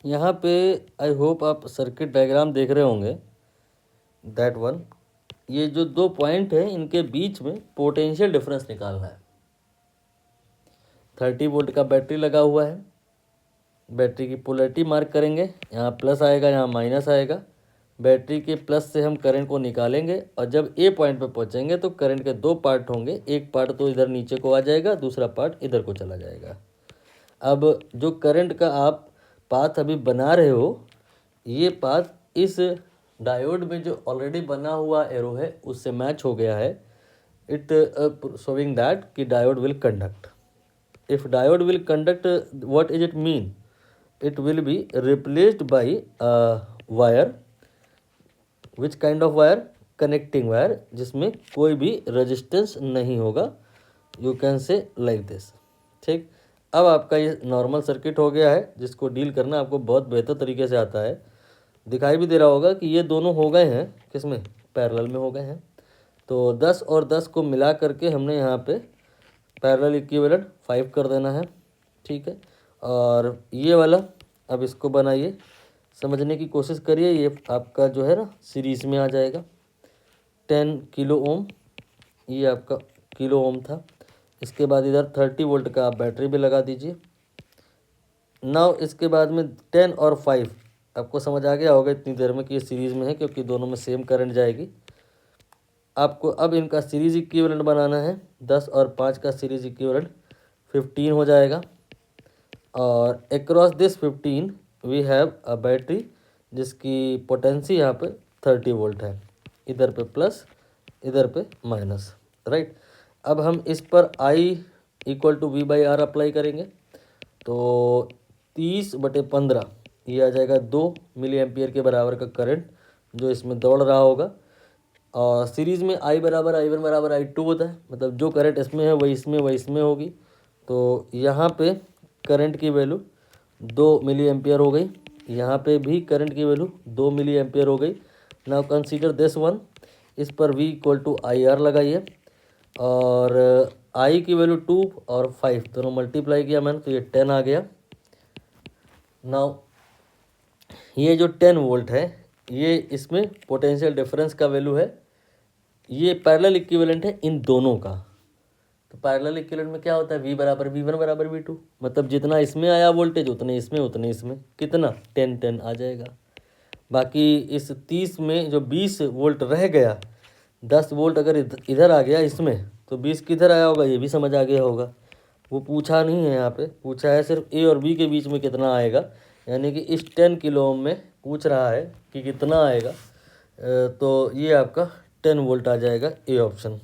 यहाँ पे I hope आप सर्किट डायग्राम देख रहे होंगे, दैट वन। ये जो 2 पॉइंट हैं इनके बीच में पोटेंशियल डिफरेंस निकालना है। 30 वोल्ट का बैटरी लगा हुआ है, बैटरी की पोलैरिटी मार्क करेंगे, यहाँ प्लस आएगा यहाँ माइनस आएगा। बैटरी के प्लस से हम करंट को निकालेंगे और जब ए पॉइंट पे पहुँचेंगे तो करंट के 2 पार्ट होंगे, एक पार्ट तो इधर नीचे को आ जाएगा, दूसरा पार्ट इधर को चला जाएगा। अब जो करंट का आप पाथ अभी बना रहे हो, ये पाथ इस डायोड में जो ऑलरेडी बना हुआ एरो है उससे मैच हो गया है। इट शोइंग दैट कि diode will conduct. If diode will conduct, what is it mean? It will be replaced by wire. Which kind of wire? Connecting wire, जिसमें कोई भी रेजिस्टेंस नहीं होगा। You can say like this. ठीक, अब आपका ये नॉर्मल सर्किट हो गया है, जिसको डील करना आपको बहुत बेहतर तरीके से आता है। दिखाई भी दे रहा होगा कि ये दोनों हो गए हैं किसमें? पैरेलल में हो गए हैं। तो 10 और 10 को मिला करके हमने यहाँ पे पैरेलल इक्विवेलेंट 5 कर देना है। ठीक है, और ये वाला अब इसको बनाइए, समझने की कोशिश करिए। ये आपका जो है ना सीरीज़ में आ जाएगा। 10 किलो ओम, ये आपका किलो ओम था। इसके बाद इधर 30 वोल्ट का आप बैटरी भी लगा दीजिए। नाउ इसके बाद में 10 और 5 आपको समझ आ गया होगा इतनी देर में कि ये सीरीज़ में है, क्योंकि दोनों में सेम करंट जाएगी। आपको अब इनका सीरीज़ इक्विवेलेंट बनाना है। 10 और 5 का सीरीज़ इक्विवेलेंट 15 हो जाएगा। और across this 15 we have a battery जिसकी पोटेंसी यहाँ पे 30 वोल्ट है, इधर पे प्लस इधर पे माइनस, राइट। अब हम इस पर I equal to V/R apply करेंगे, तो 30/15 ये आ जाएगा 2 मिली एम्पियर के बराबर का करंट जो इसमें दौड़ रहा होगा। और सीरीज़ में I बराबर I1 बराबर I2 होता है, मतलब जो करंट इसमें है वही इसमें होगी। तो यहाँ पे करंट की वैल्यू 2 मिली एम्पियर हो गई, यहाँ पे भी करंट की वैल्यू 2 मिली एम्पियर हो गई। Now consider this one. इस पर V इक्वल टू IR लगाइए, और I की वैल्यू 2 और 5 दोनों मल्टीप्लाई किया मैंने, तो ये 10 आ गया। नाउ ये जो 10 वोल्ट है, ये इसमें पोटेंशियल डिफरेंस का वैल्यू है। ये पैरेलल इक्विवेलेंट है इन दोनों का। तो पैरेलल इक्विवेलेंट में क्या होता है? V बराबर V1 बराबर V2, मतलब जितना इसमें आया वोल्टेज उतने इसमें कितना 10 आ जाएगा। बाकी इस 30 में जो 20 वोल्ट रह गया, 10 वोल्ट अगर इधर आ गया इसमें, तो 20 किधर आया होगा ये भी समझ आ गया होगा। वो पूछा नहीं है, यहाँ पे पूछा है सिर्फ A और B के बीच में कितना आएगा, यानी कि इस 10 किलो ओम में पूछ रहा है कि कितना आएगा। तो ये आपका 10 वोल्ट आ जाएगा, ए ऑप्शन।